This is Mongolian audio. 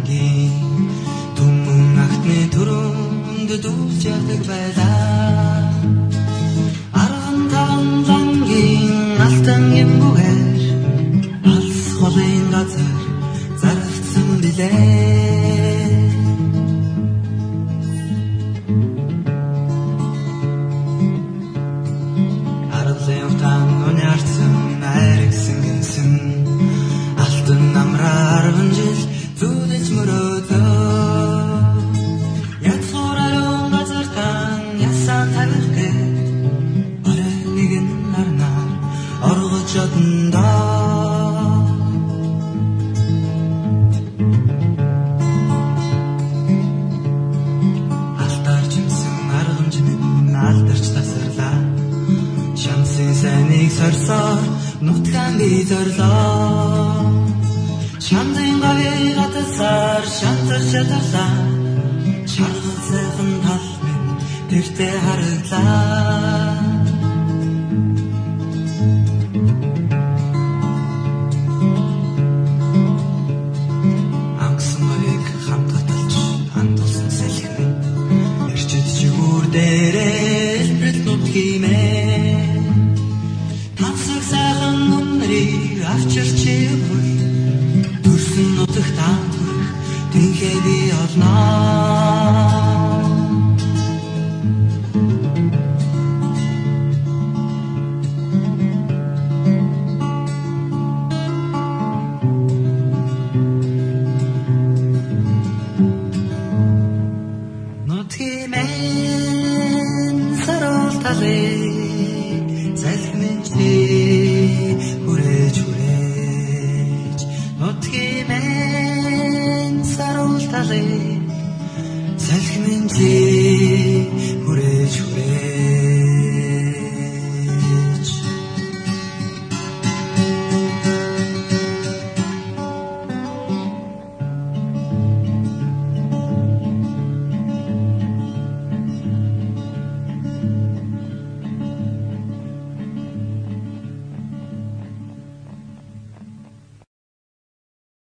ангийн түмэн ахтны төрөнд дүүлж явдаг байлаа. Арган таван лангийн алтан эмгүүгээр алс холын газар зарагдсан билээ. Аргалын утаан унаарсан айрагсан гинсэн алтан намраар хөнжил зүудэж мөрөөдөө. Ятгууралун газартан ясан тавих гээ орой нэгэн нарнаар оргож одондоо. Алтар жимсэн аргамжнын алдарч тасарлаа. Шамсын сайныг сорсоор нутгаан би зорлоо. Шамсын гавийг атасаар шантар шатарлаа. Чаргал сайхан тал минь тэртээ хараглаа. Ангасан гавийг хамт хаталж хандуулсан салхин эрчид чигүүр дээрээ элбэрэл нутгиймээ. Тансаг сайхан нүмрийг авчирч явбал төрсөн нутагт таамаг тэнхээ би олноо.